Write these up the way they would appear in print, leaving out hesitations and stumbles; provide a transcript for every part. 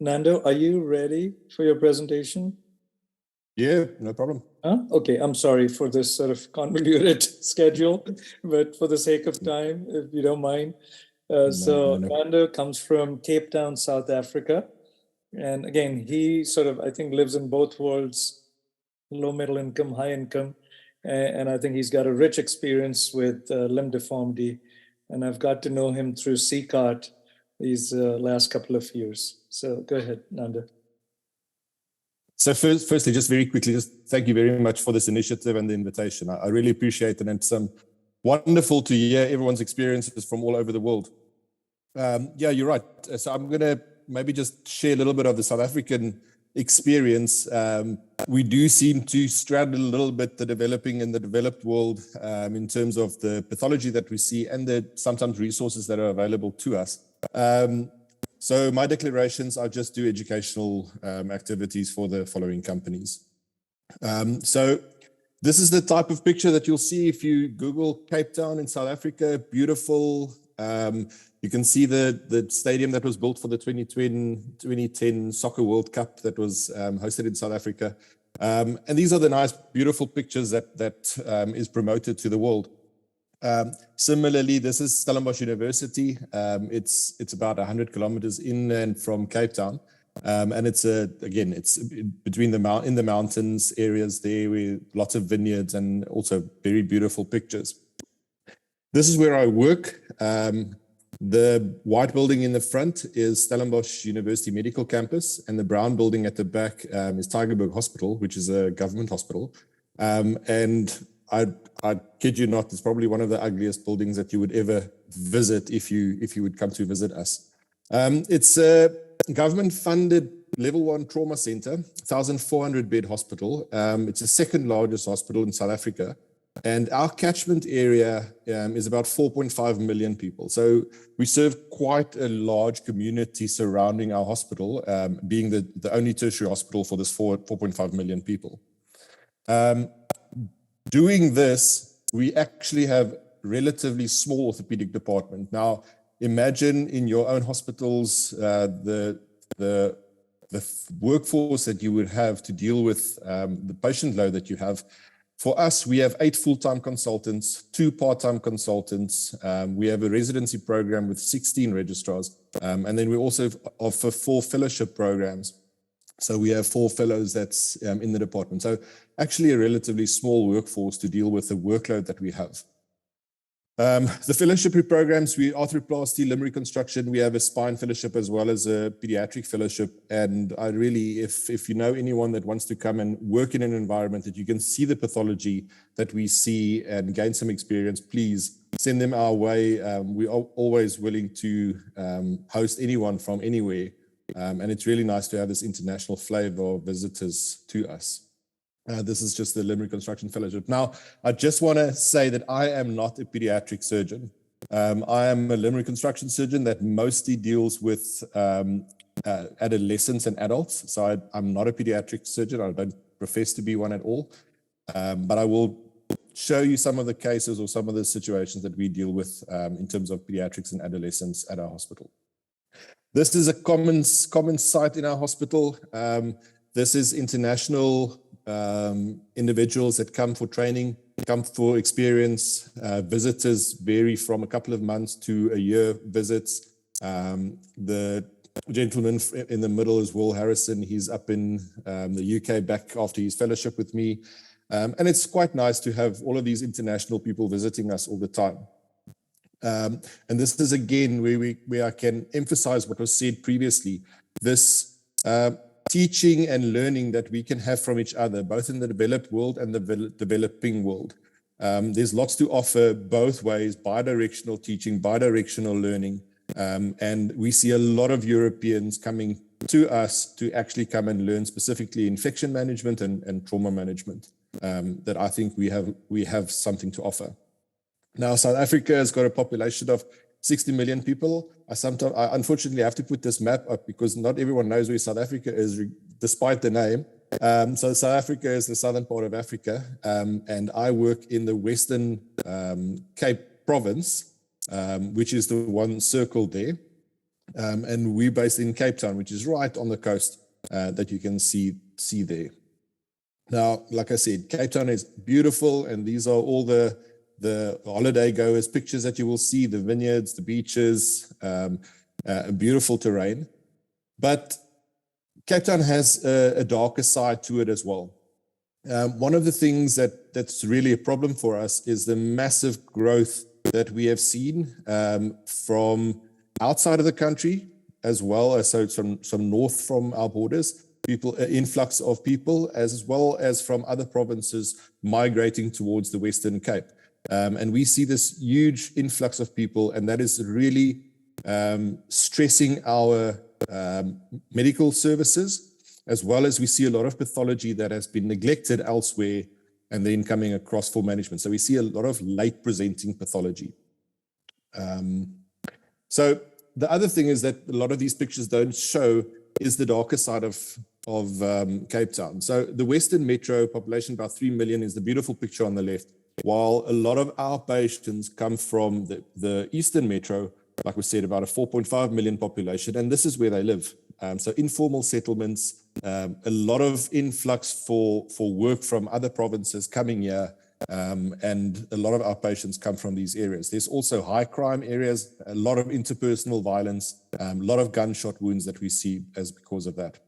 Nando, are you ready for your presentation? Yeah, no problem. Okay, I'm sorry for this sort of convoluted schedule, but for the sake of time, if you don't mind. So No. Nando comes from Cape Town, South Africa. And again, he sort of, I think, lives in both worlds, low middle income, high income. And I think he's got a rich experience with limb deformity. And I've got to know him through CCART these last couple of years. So go ahead, Nando. So firstly, just very quickly, just thank you very much for this initiative and the invitation. I really appreciate it. And it's wonderful to hear everyone's experiences from all over the world. Yeah, you're right. So I'm going to maybe just share a little bit of the South African experience. We do seem to straddle a little bit the developing and the developed world in terms of the pathology that we see and the sometimes resources that are available to us. So my declarations, I just do educational activities for the following companies. So this is the type of picture that you'll see if you Google Cape Town in South Africa. Beautiful. You can see the stadium that was built for the 2010 Soccer World Cup that was hosted in South Africa. And these are the nice, beautiful pictures that is promoted to the world. Similarly, this is Stellenbosch University. It's about 100 kilometers inland from Cape Town. And it's between in the mountains areas there with lots of vineyards and also very beautiful pictures. This is where I work. The white building in the front is Stellenbosch University Medical Campus, and the brown building at the back is Tygerberg Hospital, which is a government hospital. And I kid you not, it's probably one of the ugliest buildings that you would ever visit if you would come to visit us. It's a government-funded level 1 trauma center, 1,400 bed hospital. It's the second largest hospital in South Africa. And our catchment area is about 4.5 million people. So we serve quite a large community surrounding our hospital, being the only tertiary hospital for this 4.5 million people. Doing this, we actually have relatively small orthopedic department. Now, imagine in your own hospitals, the workforce that you would have to deal with the patient load that you have. For us, we have 8 full-time consultants, 2 part-time consultants. We have a residency program with 16 registrars. And then we also offer 4 fellowship programs. So we have 4 fellows that's in the department. So actually a relatively small workforce to deal with the workload that we have. The fellowship programs, we arthroplasty, limb reconstruction, we have a spine fellowship as well as a pediatric fellowship. And I really, if you know anyone that wants to come and work in an environment that you can see the pathology that we see and gain some experience, please send them our way. We are always willing to host anyone from anywhere. And it's really nice to have this international flavor of visitors to us. This is just the limb reconstruction fellowship. Now, I just want to say that I am not a pediatric surgeon. I am a limb reconstruction surgeon that mostly deals with adolescents and adults. So I'm not a pediatric surgeon. I don't profess to be one at all. But I will show you some of the cases or some of the situations that we deal with in terms of pediatrics and adolescents at our hospital. This is a common site in our hospital. This is international individuals that come for training, come for experience. Visitors vary from a couple of months to a year visits. The gentleman in the middle is Will Harrison. He's up in the UK back after his fellowship with me. And it's quite nice to have all of these international people visiting us all the time. And this is again where I can emphasize what was said previously. This teaching and learning that we can have from each other, both in the developed world and the developing world. There's lots to offer both ways, bidirectional teaching, bidirectional learning. And we see a lot of Europeans coming to us to actually come and learn specifically infection management and trauma management, that I think we have something to offer. Now, South Africa has got a population of 60 million people. I unfortunately have to put this map up because not everyone knows where South Africa is, despite the name. So South Africa is the southern part of Africa, and I work in the Western Cape province, which is the one circled there. And we're based in Cape Town, which is right on the coast that you can see there. Now, like I said, Cape Town is beautiful, and these are all the holiday goers pictures that you will see, the vineyards, the beaches, beautiful terrain. But Cape Town has a darker side to it as well. One of the things that's really a problem for us is the massive growth that we have seen from outside of the country, as well as some north from our borders, influx of people, as well as from other provinces migrating towards the Western Cape. And we see this huge influx of people, and that is really stressing our medical services, as well as we see a lot of pathology that has been neglected elsewhere and then coming across for management. So we see a lot of late presenting pathology. So the other thing is that a lot of these pictures don't show is the darker side of Cape Town. So the Western Metro population, about 3 million, is the beautiful picture on the left, while a lot of our patients come from the Eastern Metro, like we said, about a 4.5 million population, and this is where they live. So informal settlements, a lot of influx for work from other provinces coming here, and a lot of our patients come from these areas. There's also high crime areas, a lot of interpersonal violence, a lot of gunshot wounds that we see because of that.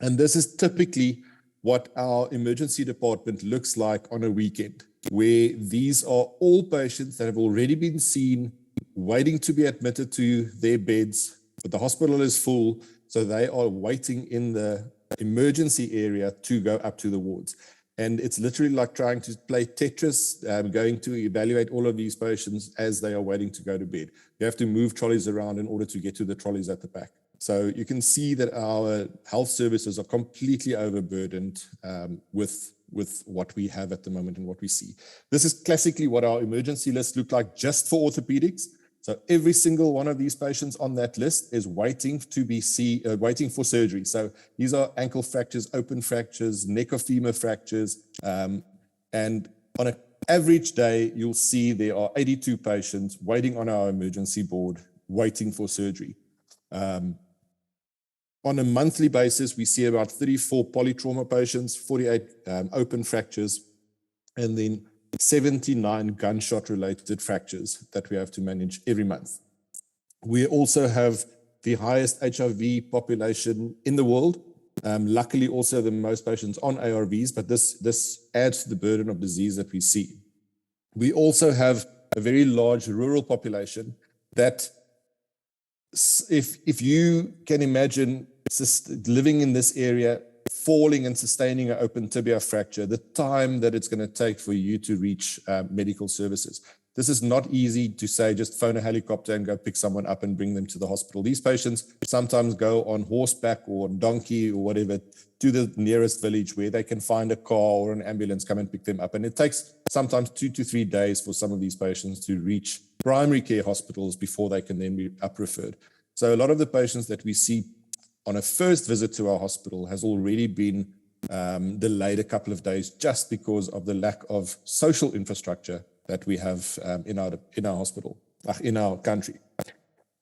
And this is typically what our emergency department looks like on a weekend, where these are all patients that have already been seen, waiting to be admitted to their beds, but the hospital is full, so they are waiting in the emergency area to go up to the wards. And it's literally like trying to play Tetris, going to evaluate all of these patients as they are waiting to go to bed. You have to move trolleys around in order to get to the trolleys at the back. So you can see that our health services are completely overburdened with what we have at the moment and what we see. This is classically what our emergency list looked like just for orthopedics. So every single one of these patients on that list is waiting waiting for surgery. So these are ankle fractures, open fractures, neck or femur fractures. And on an average day, you'll see there are 82 patients waiting on our emergency board, waiting for surgery. On a monthly basis, we see about 34 polytrauma patients, 48 open fractures, and then 79 gunshot-related fractures that we have to manage every month. We also have the highest HIV population in the world. Luckily, also the most patients on ARVs, but this adds to the burden of disease that we see. We also have a very large rural population that, if you can imagine living in this area, falling and sustaining an open tibia fracture, the time that it's going to take for you to reach medical services. This is not easy to say, just phone a helicopter and go pick someone up and bring them to the hospital. These patients sometimes go on horseback or on donkey or whatever to the nearest village where they can find a car or an ambulance, come and pick them up. And it takes sometimes 2 to 3 days for some of these patients to reach primary care hospitals before they can then be up-referred. So a lot of the patients that we see on a first visit to our hospital has already been delayed a couple of days just because of the lack of social infrastructure that we have in our hospital, in our country.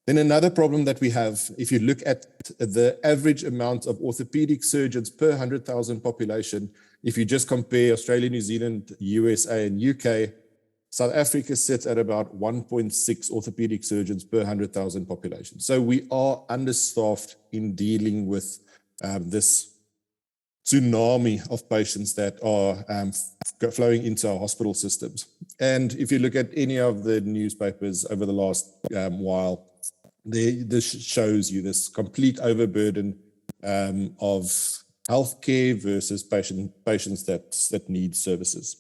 Then another problem that we have, if you look at the average amount of orthopedic surgeons per 100,000 population, if you just compare Australia, New Zealand, USA, and UK, South Africa sits at about 1.6 orthopedic surgeons per 100,000 population. So we are understaffed in dealing with this tsunami of patients that are flowing into our hospital systems. And if you look at any of the newspapers over the last while, this shows you this complete overburden of healthcare versus patients that need services.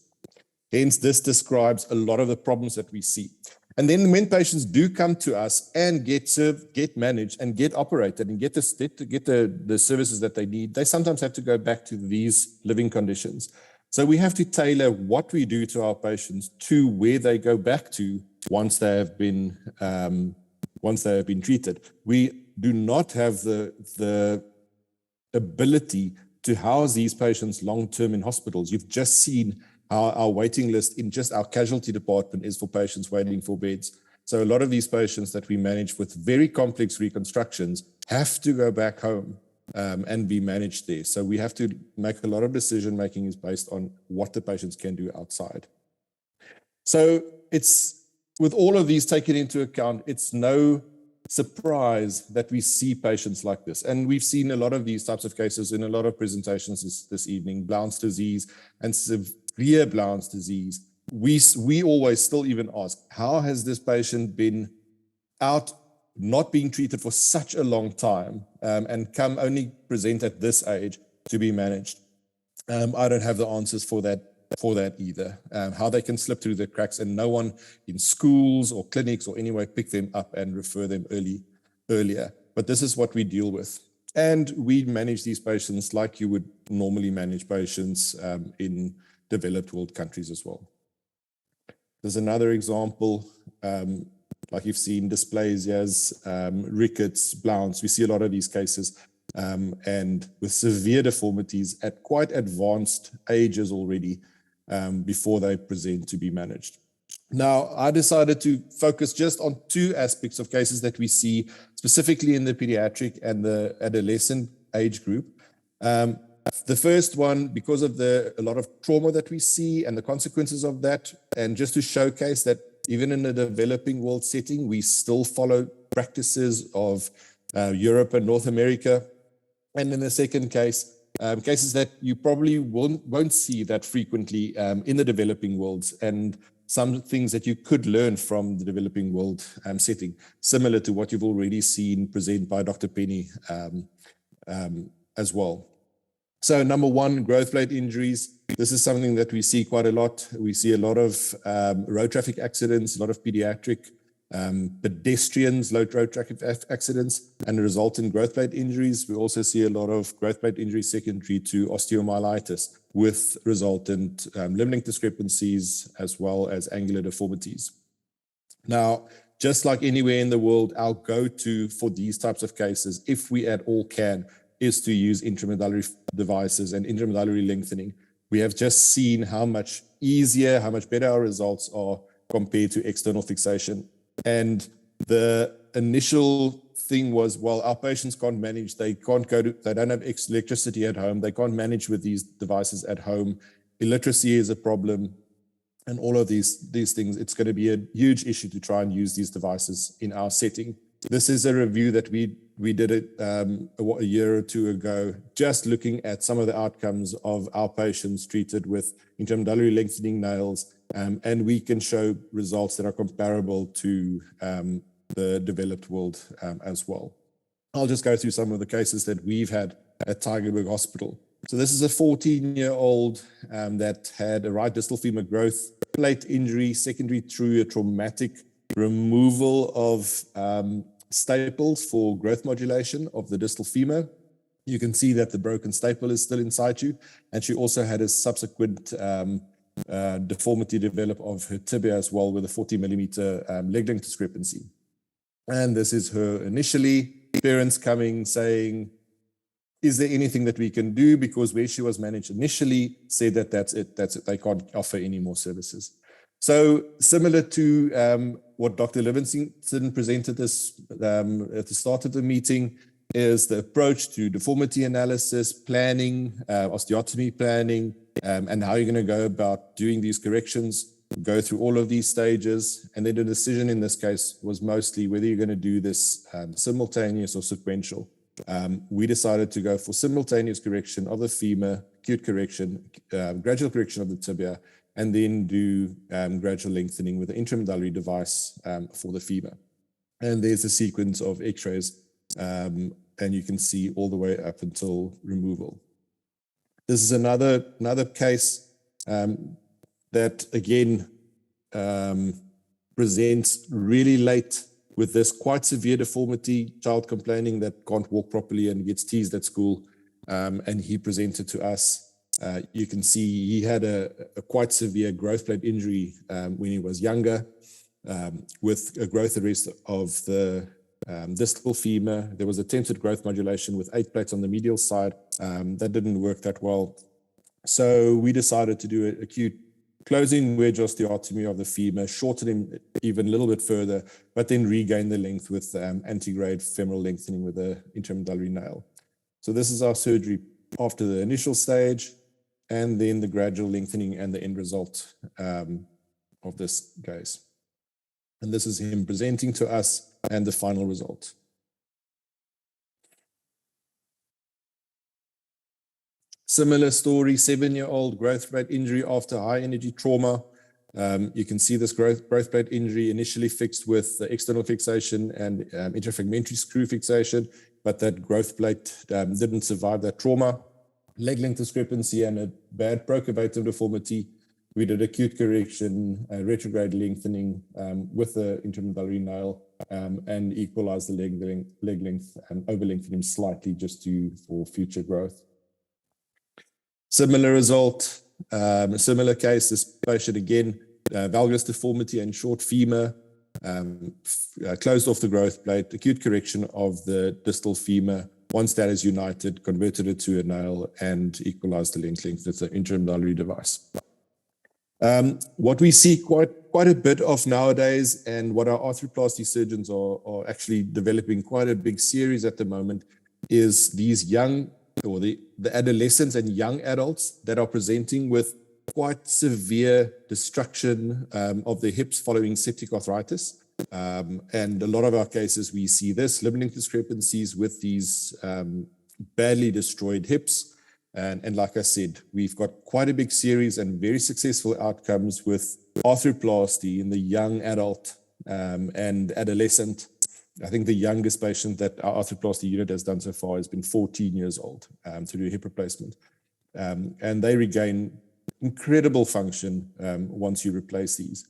Hence, this describes a lot of the problems that we see. And then when patients do come to us and get served, get managed, and get operated, and get the services that they need, they sometimes have to go back to these living conditions. So we have to tailor what we do to our patients to where they go back to once they have been treated. We do not have the ability to house these patients long-term in hospitals. You've just seen our waiting list in just our casualty department is for patients waiting for beds. So a lot of these patients that we manage with very complex reconstructions have to go back home and be managed there. So we have to make a lot of decision making is based on what the patients can do outside. So it's, with all of these taken into account, it's no surprise that we see patients like this. And we've seen a lot of these types of cases in a lot of presentations this evening, Blount's disease and severe Blount's disease. We always still even ask, how has this patient been out not being treated for such a long time and come only present at this age to be managed? I don't have the answers for that either. How they can slip through the cracks and no one in schools or clinics or anywhere pick them up and refer them earlier. But this is what we deal with. And we manage these patients like you would normally manage patients in developed world countries as well. There's another example, like you've seen, dysplasias, rickets, Blount's. We see a lot of these cases and with severe deformities at quite advanced ages already before they present to be managed. Now, I decided to focus just on two aspects of cases that we see specifically in the pediatric and the adolescent age group. The first one, because of a lot of trauma that we see and the consequences of that, and just to showcase that even in a developing world setting, we still follow practices of Europe and North America. And in the second case, cases that you probably won't see that frequently in the developing worlds, and some things that you could learn from the developing world setting, similar to what you've already seen presented by Dr. Penny as well. So number one, growth plate injuries. This is something that we see quite a lot. We see a lot of road traffic accidents, a lot of pediatric pedestrians, road traffic accidents, and result in growth plate injuries. We also see a lot of growth plate injuries secondary to osteomyelitis with resultant limb length discrepancies as well as angular deformities. Now, just like anywhere in the world, our go-to for these types of cases, if we at all can, is to use intramedullary devices and intramedullary lengthening. We have just seen how much easier, how much better our results are compared to external fixation. And the initial thing was, well, our patients can't manage, they don't have electricity at home, they can't manage with these devices at home, illiteracy is a problem, and all of these things, it's going to be a huge issue to try and use these devices in our setting. This is a review that we did it a year or two ago, just looking at some of the outcomes of our patients treated with intramedullary lengthening nails, and we can show results that are comparable to the developed world as well. I'll just go through some of the cases that we've had at Tygerberg Hospital. So this is a 14-year-old that had a right distal femur growth plate injury secondary to a traumatic removal of staples for growth modulation of the distal femur. You can see that the broken staple is still in situ, and she also had a subsequent deformity develop of her tibia as well with a 40 millimeter leg length discrepancy. And this is her initially, parents coming saying, is there anything that we can do? Because where she was managed initially said that that's it, they can't offer any more services. So similar to what Dr. Livingston presented us at the start of the meeting is the approach to deformity analysis, planning, osteotomy planning, and how you're going to go about doing these corrections, go through all of these stages. And then the decision in this case was mostly whether you're going to do this simultaneous or sequential. We decided to go for simultaneous correction of the femur, acute correction, gradual correction of the tibia, and then do gradual lengthening with the intramedullary device for the femur. And there's a sequence of x-rays, and you can see all the way up until removal. This is another case that, again, presents really late with this quite severe deformity, child complaining that can't walk properly and gets teased at school, and he presented to us. You can see he had a quite severe growth plate injury when he was younger, with a growth arrest of the distal femur. There was attempted growth modulation with 8 plates on the medial side. That didn't work that well. So we decided to do an acute closing wedge osteotomy of the femur, shorten him even a little bit further, but then regain the length with antegrade femoral lengthening with the intramedullary nail. So this is our surgery after the initial stage, and then the gradual lengthening and the end result of this case. And this is him presenting to us and the final result. Similar story, 7-year-old growth plate injury after high energy trauma. You can see this growth plate injury initially fixed with external fixation and intrafragmentary screw fixation, but that growth plate didn't survive that trauma. Leg length discrepancy and a bad procurvatum deformity. We did acute correction, retrograde lengthening with the intramedullary nail and equalized the leg length and over lengthened him slightly just for future growth. Similar result, a similar case, this patient again, valgus deformity and short femur, closed off the growth plate, acute correction of the distal femur. Once that is united, converted it to a nail and equalized the length with the intramedullary device. What we see quite a bit of nowadays, and what our arthroplasty surgeons are actually developing quite a big series at the moment, is these young, or the adolescents and young adults that are presenting with quite severe destruction of the hips following septic arthritis. And a lot of our cases, we see this, limb length discrepancies with these badly destroyed hips. And like I said, we've got quite a big series and very successful outcomes with arthroplasty in the young adult and adolescent. I think the youngest patient that our arthroplasty unit has done so far has been 14 years old to do a hip replacement. And they regain incredible function once you replace these.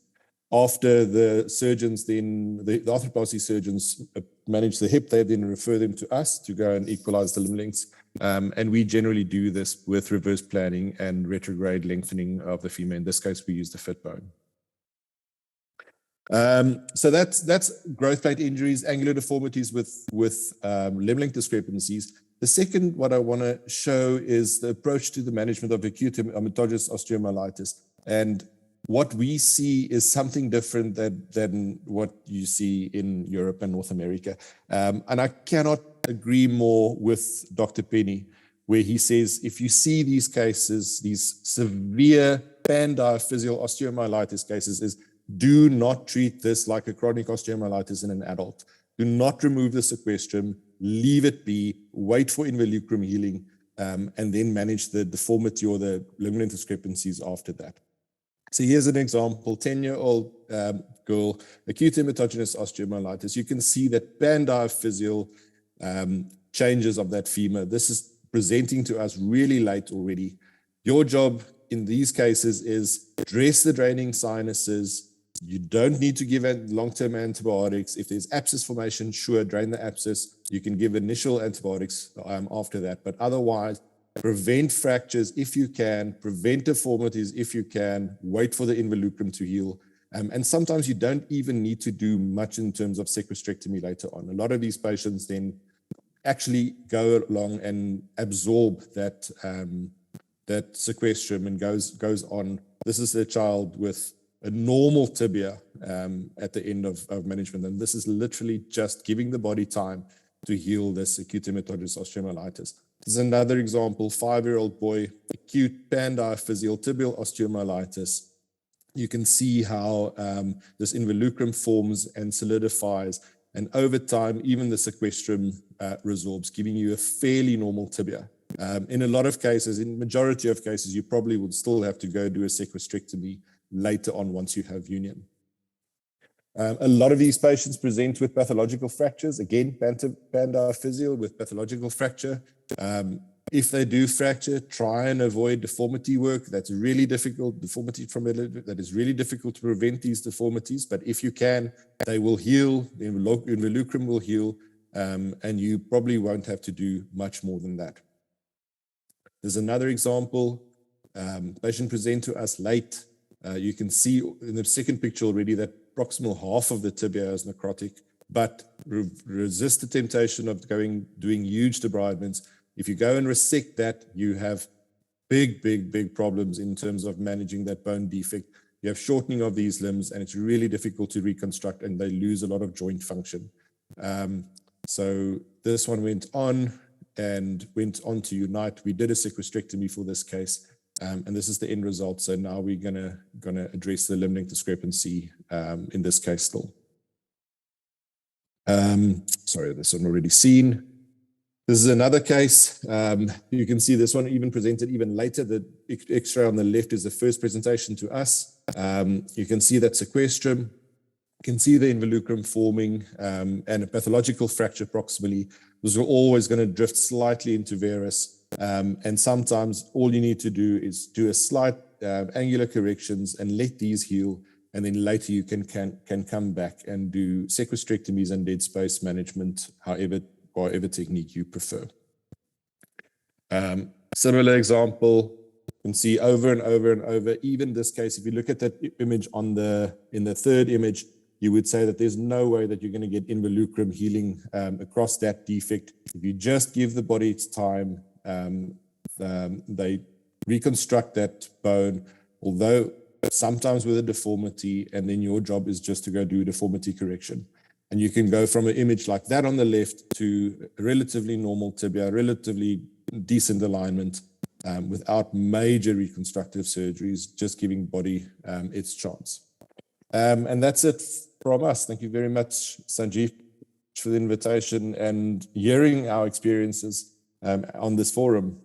After the surgeons then, the arthroplasty surgeons manage the hip, they then refer them to us to go and equalize the limb lengths. And we generally do this with reverse planning and retrograde lengthening of the femur. In this case, we use the fit bone. So that's growth plate injuries, angular deformities with limb length discrepancies. The second, what I want to show is the approach to the management of acute hematologic osteomyelitis. And what we see is something different than what you see in Europe and North America. And I cannot agree more with Dr. Penny, where he says, if you see these cases, these severe pandiaphyseal osteomyelitis cases, do not treat this like a chronic osteomyelitis in an adult. Do not remove the sequestrum, leave it be, wait for involucrum healing, and then manage the deformity or the limb length discrepancies after that. So here's an example, 10-year-old girl, acute hematogenous osteomyelitis. You can see that pandiaphyseal changes of that femur. This is presenting to us really late already. Your job in these cases is address the draining sinuses. You don't need to give long-term antibiotics. If there's abscess formation, sure, drain the abscess. You can give initial antibiotics after that, but otherwise, prevent fractures if you can, prevent deformities if you can, wait for the involucrum to heal. And sometimes you don't even need to do much in terms of sequestrectomy later on. A lot of these patients then actually go along and absorb that, that sequestrum and goes on. This is a child with a normal tibia at the end of management. And this is literally just giving the body time to heal this acute hematologic osteomyelitis. This is another example, 5-year-old boy, acute pandiaphyseal tibial osteomyelitis. You can see how this involucrum forms and solidifies. And over time, even the sequestrum resorbs, giving you a fairly normal tibia. In a lot of cases, in majority of cases, you probably would still have to go do a sequestrectomy later on once you have union. A lot of these patients present with pathological fractures, again, pandiaphyseal with pathological fracture. If they do fracture, try and avoid deformity work. That's really difficult, deformity that is really difficult to prevent these deformities, but if you can, they will heal, the involucrum will heal, and you probably won't have to do much more than that. There's another example, patient present to us late. You can see in the second picture already that proximal half of the tibia is necrotic, but resist the temptation of doing huge debridements. If you go and resect that, you have big problems in terms of managing that bone defect. You have shortening of these limbs, and it's really difficult to reconstruct, and they lose a lot of joint function. So this one went on to Unite. We did a sequestrectomy for this case, and this is the end result. So now we're gonna address the limb length discrepancy in this case still. Sorry, this one already seen. This is another case. You can see this one even presented even later. The X-ray on the left is the first presentation to us. You can see that sequestrum. You can see the involucrum forming and a pathological fracture proximally. Those are always going to drift slightly into varus. And sometimes all you need to do is do a slight angular corrections and let these heal. And then later you can come back and do sequestrectomies and dead space management, whatever technique you prefer. Similar example, you can see over and over and over. Even this case, if you look at that image in the third image, you would say that there's no way that you're going to get involucrum healing across that defect. If you just give the body its time, they reconstruct that bone, although sometimes with a deformity, and then your job is just to go do deformity correction. And you can go from an image like that on the left to a relatively normal tibia, relatively decent alignment without major reconstructive surgeries, just giving body its chance. And that's it from us. Thank you very much, Sanjeev, for the invitation and hearing our experiences on this forum.